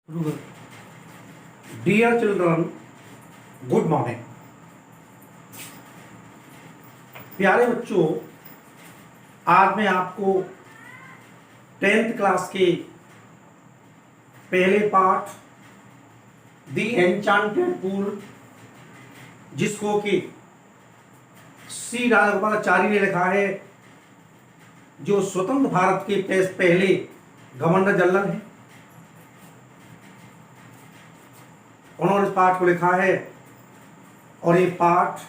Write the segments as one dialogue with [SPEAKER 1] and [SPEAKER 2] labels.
[SPEAKER 1] Dear children, good morning. प्यारे बच्चों, आज मैं आपको 10th क्लास के पहले पाठ दी एन्चांटेड पूल, जिसको कि सी राघवाचारी ने लिखा है, जो स्वतंत्र भारत के पहले गवर्नर जनरल हैं, उन्होंने इस पाठ को लिखा है। और ये पाठ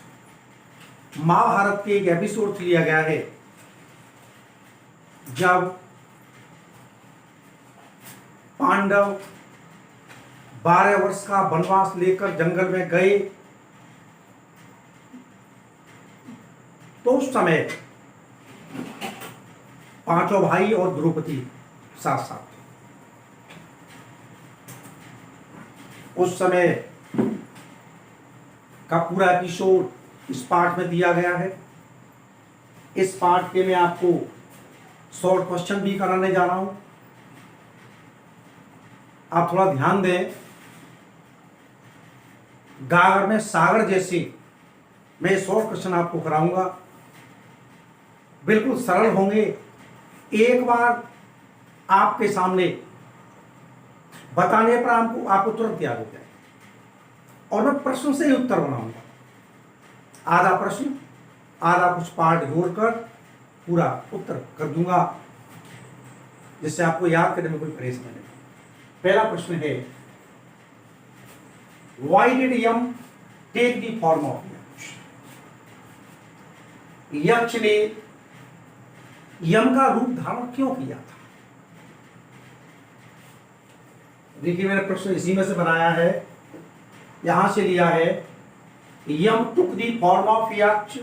[SPEAKER 1] महाभारत के एक एपिसोड से लिया गया है, जब पांडव 12 वर्ष का वनवास लेकर जंगल में गए, तो उस समय पांचों भाई और द्रौपदी साथ साथ थे। उस समय का पूरा एपिसोड इस पाठ में दिया गया है। इस पाठ के मैं आपको शॉर्ट क्वेश्चन भी कराने जा रहा हूं। आप थोड़ा ध्यान दें। गागर में सागर जैसे मैं शॉर्ट क्वेश्चन आपको कराऊंगा, बिल्कुल सरल होंगे। एक बार आपके सामने बताने पर आपको तुरंत याद हो जाए, और मैं प्रश्न से ही उत्तर बनाऊंगा। आधा प्रश्न, आधा कुछ पार्ट जोड़कर पूरा उत्तर कर दूंगा, जिससे आपको याद करने में कोई परेशानी नहीं। पहला प्रश्न है, why did Yama take the form of Yaksha? Yaksha ने यम का रूप धारण क्यों किया था? देखिए, मैंने प्रश्न इसी में से बनाया है, यहां से लिया है। Yama took the form of Yaksha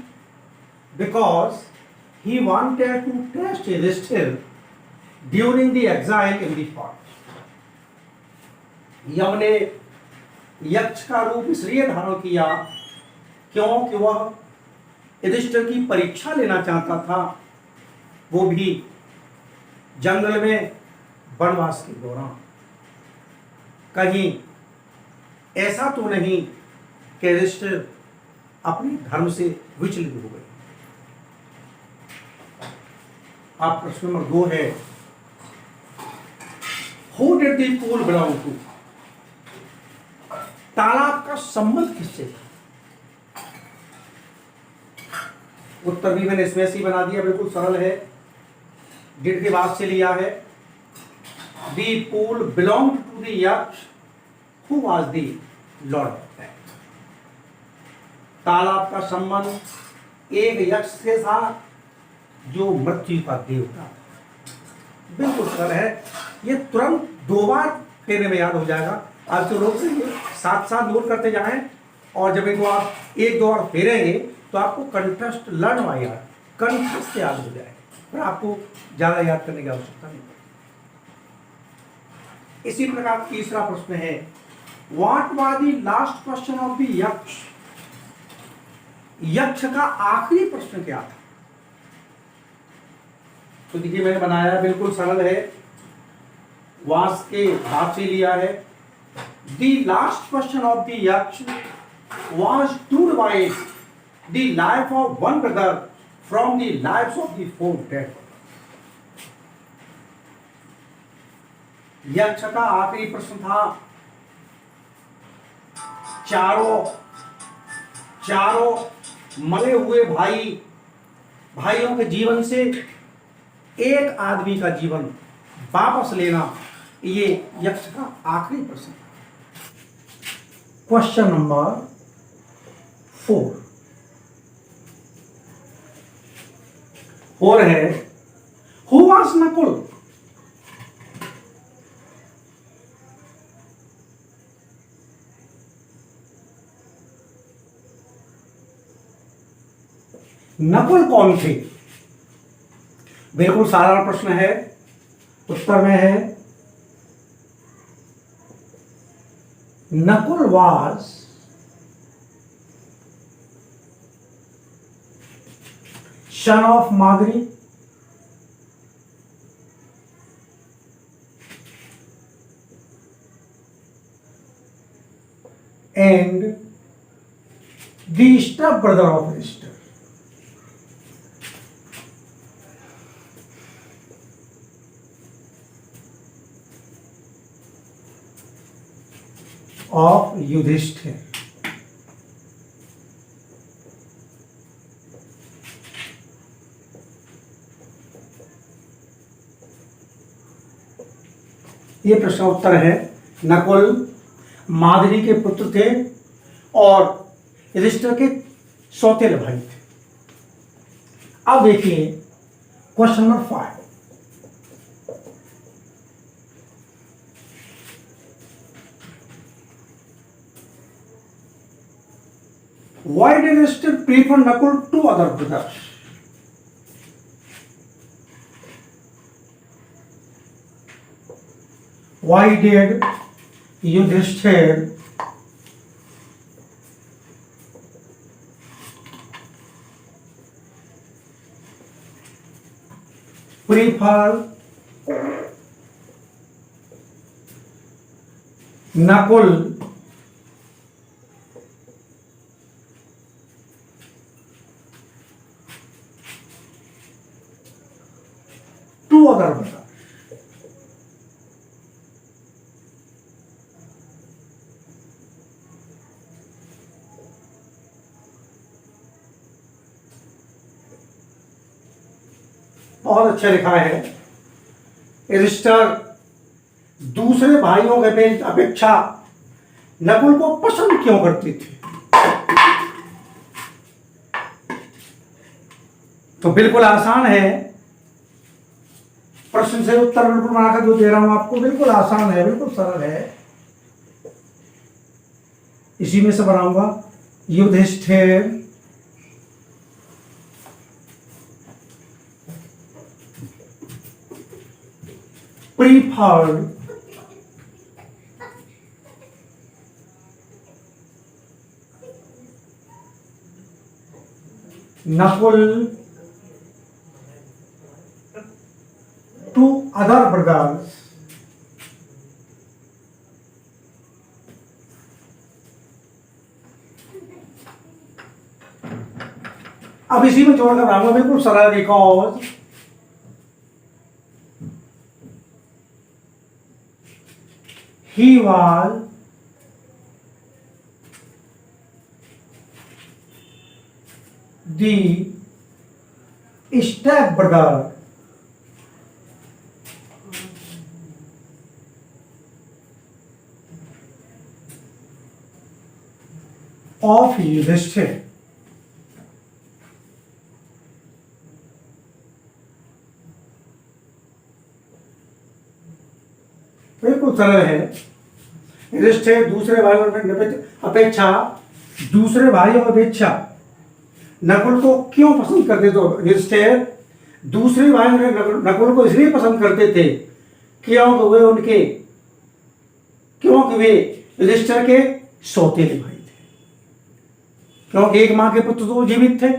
[SPEAKER 1] because he wanted to test his skill during the exile in the forest. Yama ने यक्ष का रूप इसलिए धारण किया क्योंकि वह युधिष्ठिर की परीक्षा लेना चाहता था, वो भी जंगल में वनवास के दौरान। कहीं ऐसा तो नहीं कि युधिष्ठिर अपने धर्म से विचलित हो गए। आप प्रश्न नंबर 2 है, who did the pool belong to? तालाब का संबंध किससे था? उत्तर भी मैंने इसमें से ही बना दिया, बिल्कुल सरल है। डिड के बाद से लिया है। The pool belong to the Yaksha who was the lord of death. तालाब का संबंध एक यक्ष से था, जो मृत्यु का देवता था। बिल्कुल सरल है, ये तुरंत 2 बार फेरने में याद हो जाएगा। आज तो लोग साथ साथ नोट करते जाएं, और जब इनको आप 1-2 बार फेरेंगे तो आपको कंठस्थ लर्न आएगा, कंठस्थ याद हो जाएगा, पर आपको ज्यादा याद करने की आवश्यकता नहीं। इसी प्रकार तीसरा प्रश्न है, what was the last question of the यक्ष? यक्ष का आखिरी प्रश्न क्या था? तो देखिए, मैंने बनाया, बिल्कुल सरल है, वास के भाग से लिया है। The last question of the Yaksha was to divide the life of one brother from the lives of the 4 dead. Yaksha का आखिरी प्रश्न था, चारों मरे हुए भाइयों के जीवन से एक आदमी का जीवन वापस लेना, ये यक्ष का आखिरी प्रश्न था। क्वेश्चन नंबर 4 है, हु वाज नकुल? नकुल कौन थे? बिल्कुल साधारण प्रश्न है। उत्तर में है, Nakul was son of Madri and the step brother of Esther. Of Yudhishthir. ये प्रश्न उत्तर है। नकुल माद्री के पुत्र थे और युधिष्ठिर के सौतेले भाई थे। अब देखिए question number 5। Why did Esther prefer Nakul to other brothers? Why did Yudhishthir prefer Nakul to other brothers? बहुत अच्छा लिखा है। युधिष्ठिर दूसरे भाइयों के अपेक्षा नकुल को पसंद क्यों करती थी? तो बिल्कुल आसान है। प्रश्न से उत्तर बिल्कुल बनाकर जो दे रहा हूं आपको बिल्कुल आसान है, बिल्कुल सरल है। इसी में से बनाऊंगा। Yudhishthir preferred Nakul to other brothers अब इसी में जोड़कर आऊंगा बिल्कुल सरल। Because he was the step brother of Yudhishthir. बिल्कुल सरल है। युधिष्ठिर दूसरे भाइयों की अपेक्षा नकुल को क्यों पसंद करते? तो युधिष्ठिर दूसरे भाइयों ने नकुल को इसलिए पसंद करते थे क्योंकि वे युधिष्ठिर के सौतेले भाई थे। क्योंकि एक मां के पुत्र तो जीवित थे,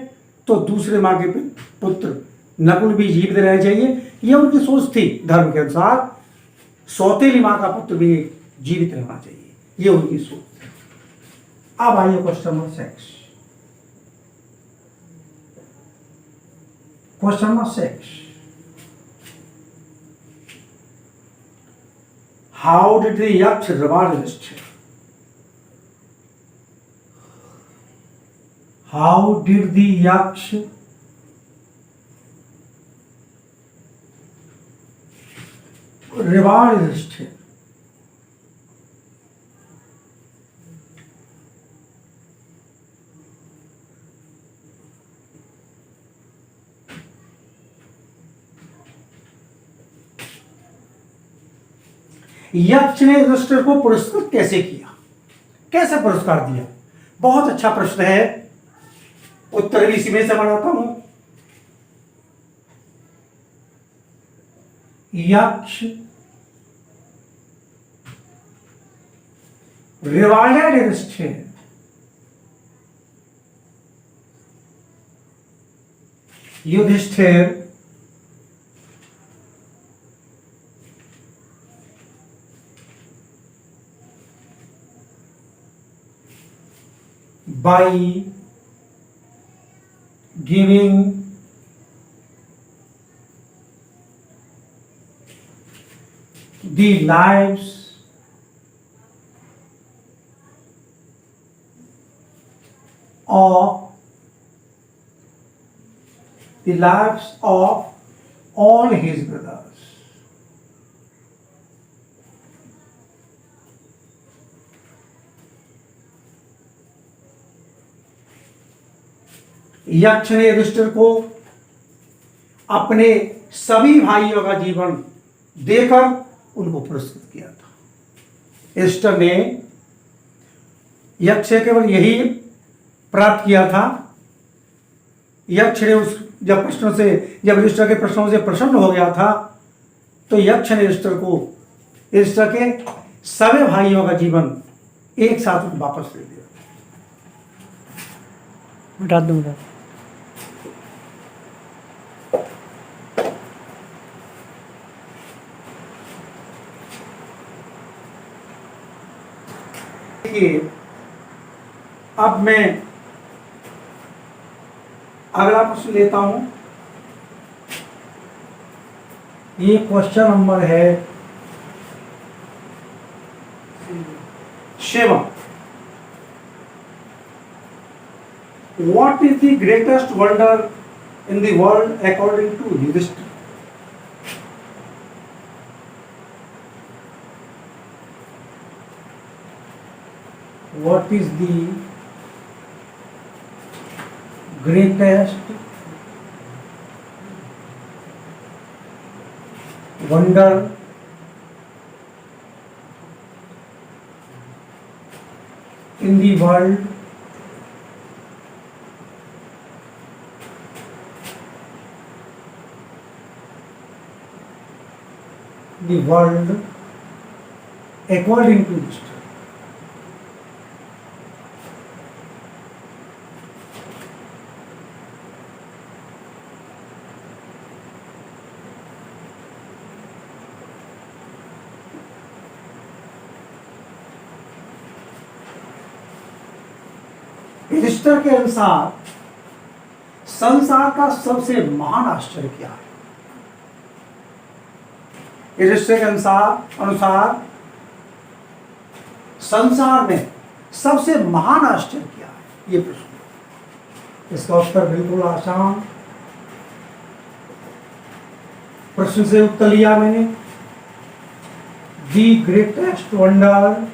[SPEAKER 1] तो दूसरे मां के पुत्र नकुल भी जीवित रहने चाहिए। यह उनकी सोच थी। धर्म के अनुसार सौतेली मां का पुत्र भी जीवित रहना चाहिए, ये उनकी सोच थी। अब आइए question number 6। Question number 6, how did the यक्ष reward Yudhishthir? How did the yaks reward Yudhishthir? यक्ष ने युधिष्ठिर को पुरस्कृत कैसे किया, कैसे पुरस्कार दिया? बहुत अच्छा प्रश्न है। उत्तर भी इसी में से बनाता हूं। यक्ष rewarded Yudhishthir Yudhishthir by giving the lives of all his brothers. यक्ष ने युधिष्ठिर को अपने सभी भाइयों का जीवन देकर उनको पुरस्कृत किया था। युधिष्ठिर ने यक्ष से केवल यही प्राप्त किया था। यक्ष ने जब युधिष्ठिर के प्रश्नों से प्रसन्न हो गया था तो यक्ष ने युधिष्ठिर के सभी भाइयों का जीवन एक साथ वापस ले दिया।
[SPEAKER 2] हटा दूंगा।
[SPEAKER 1] देखिए, अब मैं अगला प्रश्न लेता हूं। ये क्वेश्चन नंबर है 7। What is the greatest wonder in the world according to Yudhishthira? What is the greatest wonder in the world according to Yudhishthira? Yudhishthir के अनुसार संसार का सबसे महान आश्चर्य क्या है? युधिष्ठिर के अनुसार संसार में सबसे महान आश्चर्य क्या है? ये प्रश्न। इसका उत्तर बिल्कुल आसान। प्रश्न से उत्तर लिया मैंने। The greatest wonder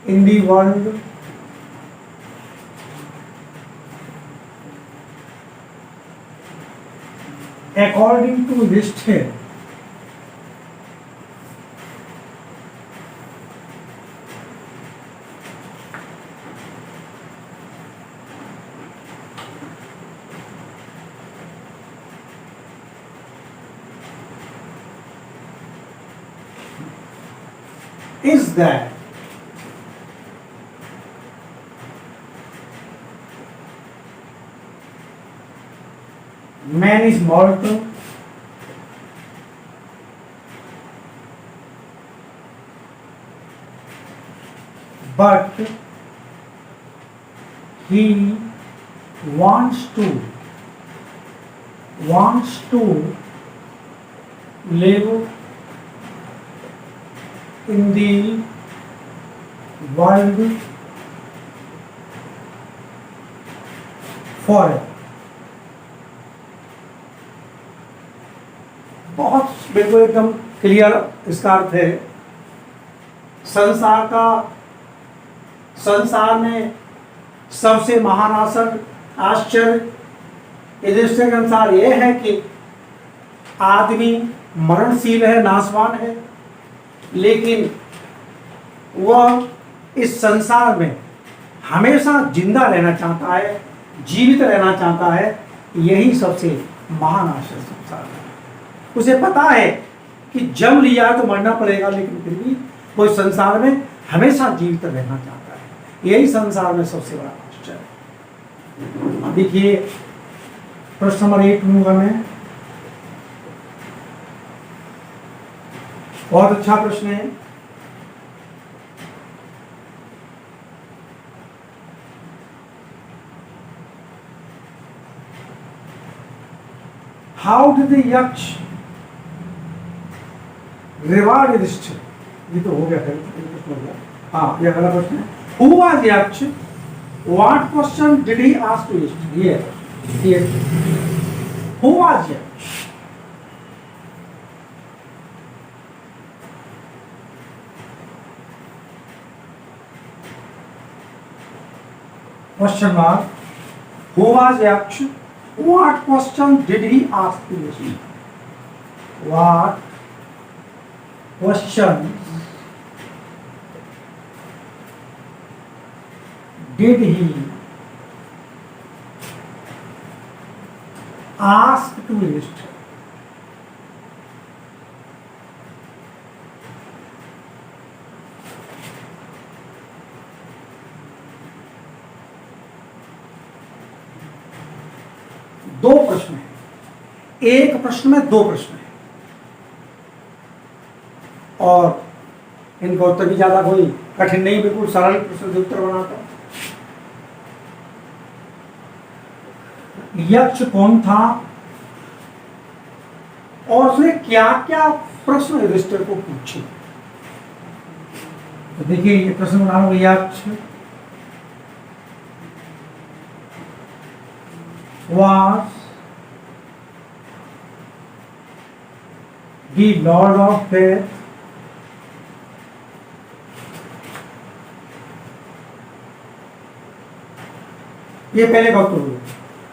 [SPEAKER 1] in the world according to Yudhishthira is that man is mortal, but he wants to live in the world forever. बहुत बिल्कुल एकदम क्लियर इसका अर्थ है। संसार में सबसे महान आश्चर्य युधिष्ठिर के अनुसार यह है कि आदमी मरणशील है, नाशवान है, लेकिन वह इस संसार में हमेशा जिंदा रहना चाहता है, जीवित रहना चाहता है। यही सबसे महान आश्चर्य संसार है। उसे पता है कि जन्म लिया तो मरना पड़ेगा, लेकिन फिर भी वो इस संसार में हमेशा जीवित रहना चाहता है। यही संसार में सबसे बड़ा आश्चर्य है। अब देखिए प्रश्न नंबर 8 लूंगा मैं। बहुत अच्छा प्रश्न है। हाउ डिड द यक्ष रिवार्ड युधिष्ठिर? ये तो हो गया है, प्रश्न हो गया। हाँ, ये अगला प्रश्न है। Who was Yaksha? What question did he ask to Yudhishthira? ये who was Yaksha? Question mark. Who was Yaksh? What question did he ask to Yushi? What questions did he ask to Yushi? दो प्रश्न है, एक प्रश्न में दो प्रश्न है, और इनका उत्तर भी ज्यादा कोई कठिन नहीं, बिल्कुल सरल प्रश्न से उत्तर बनाता हूं। यक्ष कौन था और उसने क्या क्या प्रश्न युधिष्ठिर को पूछे? तो देखिए, ये प्रश्न बना लो। यक्ष was the Lord of Death ये पहले का उत्तर हुआ।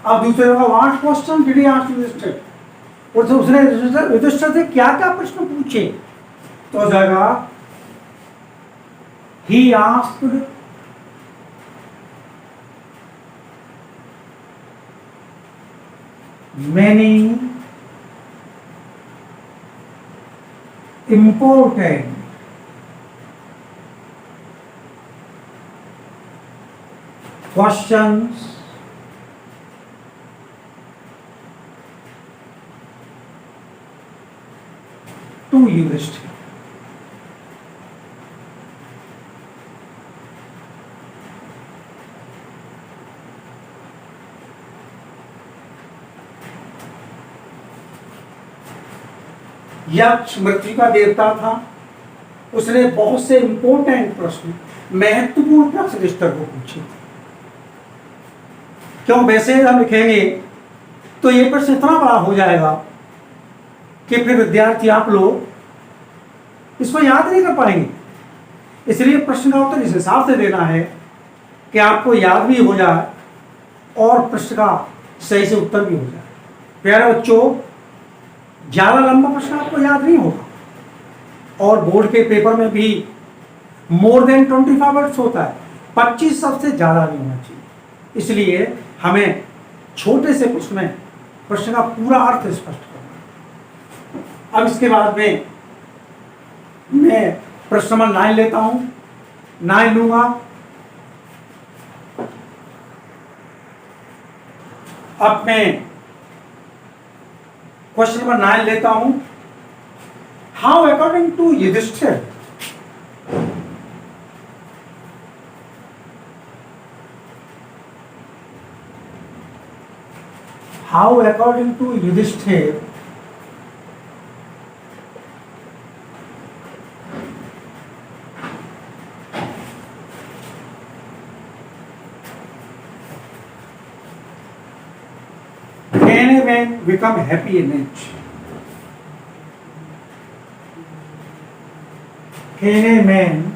[SPEAKER 1] अब दूसरे का what question did he ask Yudhishthira? और तो उसने युधिष्ठिर से क्या क्या प्रश्न पूछे? तो हो जाएगा he asked many important questions to Yuधिष्ठिर। यक्ष मृत्यु का देवता था, उसने बहुत से इंपॉर्टेंट प्रश्न, महत्वपूर्ण प्रश्न युधिष्ठिर को पूछे। क्यों? वैसे हम लिखेंगे तो ये प्रश्न इतना बड़ा हो जाएगा कि फिर विद्यार्थी आप लोग इसको याद नहीं कर पाएंगे। इसलिए प्रश्न का उत्तर इस हिसाब से देना है कि आपको याद भी हो जाए और प्रश्न का सही से उत्तर भी हो जाए। प्यारे बच्चों, ज्यादा लंबा प्रश्न आपको याद नहीं होगा, और बोर्ड के पेपर में भी मोर देन 25 वर्ड्स होता है, 25 शब्द से ज्यादा नहीं होना चाहिए। इसलिए हमें छोटे से प्रश्न में प्रश्न का पूरा अर्थ स्पष्ट करना। अब इसके बाद में मैं प्रश्न नंबर 9 लेता हूं, 9 लूंगा। अब मैं क्वेश्चन नंबर 9 लेता हूं। How according to Yudhishthira can a man become happy in it? Can a man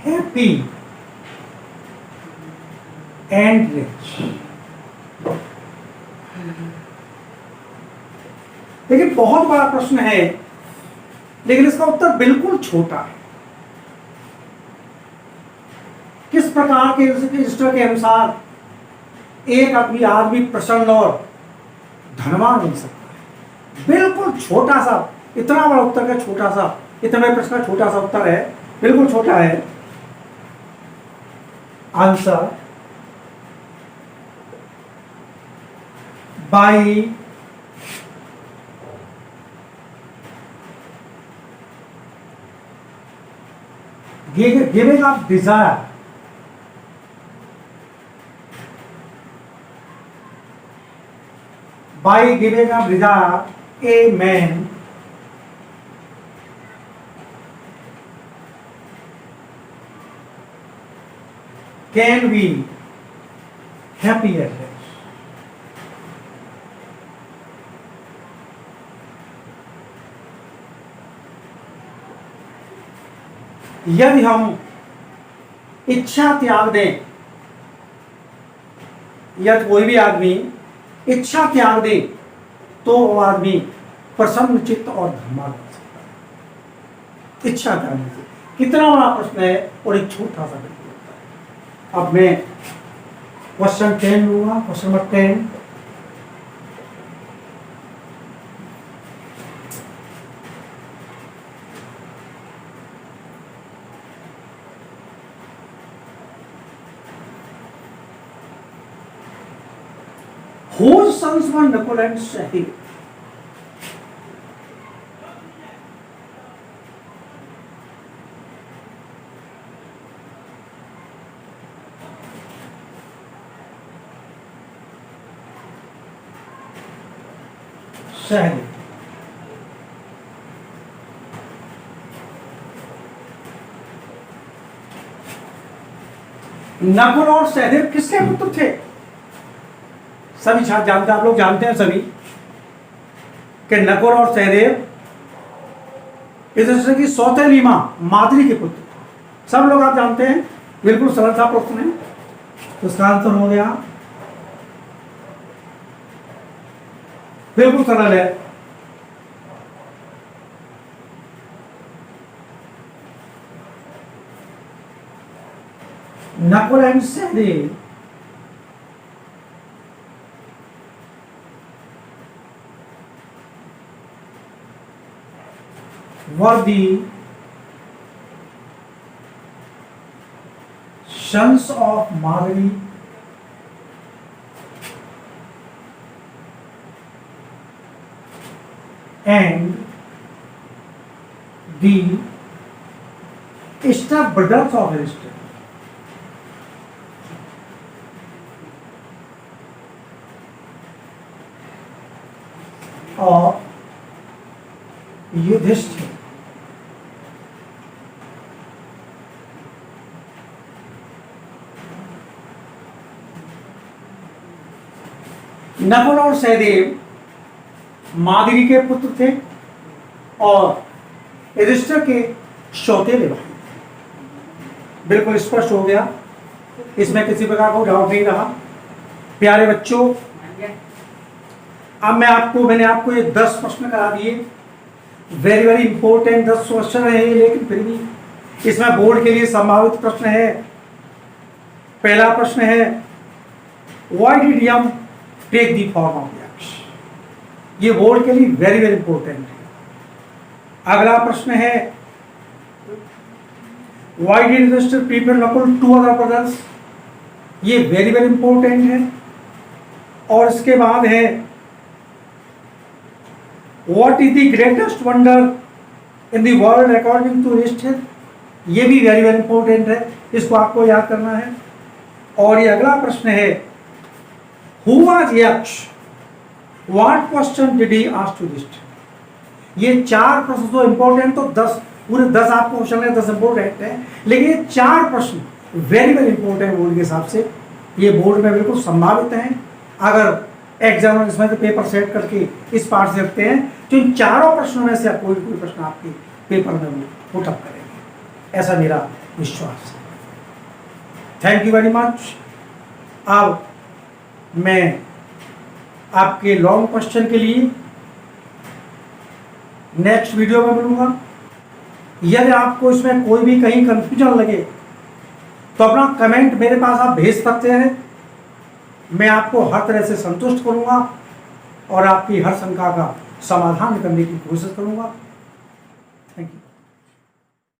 [SPEAKER 1] happy and rich? देखिए, बहुत बड़ा प्रश्न है, लेकिन इसका उत्तर बिल्कुल छोटा है। किस प्रकार के युधिष्ठिर के अनुसार एक आदमी प्रसन्न और धनवान हो सकता है? बिल्कुल छोटा सा, इतना बड़ा उत्तर का छोटा सा, इतने बड़े प्रश्न का छोटा सा उत्तर है, बिल्कुल छोटा है। Answer by giving up desire, by giving up desire, a man can be happy at last. यदि हम इच्छा त्याग दें, या कोई भी आदमी इच्छा त्याग दे तो वो आदमी प्रसन्न चित्त और धर्मात्मा हो सकता है। इच्छा त्यागने से कितना बड़ा प्रश्न है और एक छोटा सा बिल्कुल होता है। अब मैं क्वेश्चन 10 लूंगा, question number 10। Whose sons were Nakul and Sahdev? Sahdev. Nakul और सहदेव किसके पुत्र थे? सभी छात्र जानते हैं, आप लोग जानते हैं सभी कि नकुल और सहदेव इस तरह की सौतेली मां माद्री के पुत्र। सब लोग आप जानते हैं, बिल्कुल सरल था प्रश्न है। तो इसका आंसर हो गया, बिल्कुल सरल है। Nakul and Sahadev were the sons of Madhuri and the step brothers of Esther. और युधिष्ठिर। नकुल और सहदेव माद्री के पुत्र थे और युधिष्ठिर के सौतेले भाई। बिल्कुल स्पष्ट हो गया, इसमें किसी प्रकार का डाउट नहीं रहा। प्यारे बच्चों, अब मैंने आपको ये 10 प्रश्न करा दिए। वेरी वेरी इंपॉर्टेंट 10 क्वेश्चन है, लेकिन फिर भी इसमें बोर्ड के लिए संभावित प्रश्न है। पहला प्रश्न है, why did Yama take the form of Yaksha? ये बोर्ड के लिए वेरी वेरी इंपॉर्टेंट है। अगला प्रश्न है, why did Yudhishthira prefer Nakul to other brothers? ये वेरी वेरी इंपॉर्टेंट है। और इसके बाद है, What is the greatest wonder in the world according to Yuधिष्ठिर? ये भी वेरी वेरी इंपॉर्टेंट है, इसको आपको याद करना है। और ये अगला प्रश्न है, Who was यक्ष? What question did he ask to Yuधिष्ठिर? ये 4 प्रश्न तो इंपॉर्टेंट, तो 10 पूरे 10 आपको क्वेश्चन है, 10 इंपॉर्टेंट है, लेकिन ये 4 प्रश्न वेरी वेरी इंपॉर्टेंट बोर्ड के हिसाब से ये बोर्ड में बिल्कुल संभावित हैं। अगर एग्जाम इसमें तो पेपर सेट करके इस पार्ट से रखते हैं तो इन 4 प्रश्नों में से आप कोई प्रश्न आपके पेपर में वो पुट अप करेंगे, ऐसा मेरा विश्वास है। Thank you very much. अब मैं आपके लॉन्ग क्वेश्चन के लिए नेक्स्ट वीडियो में मिलूंगा। यदि आपको इसमें कोई भी कहीं कंफ्यूजन लगे तो अपना कमेंट मेरे पास आप भेज सकते हैं। मैं आपको हर तरह से संतुष्ट करूंगा और आपकी हर शंका का समाधान करने की कोशिश करूंगा।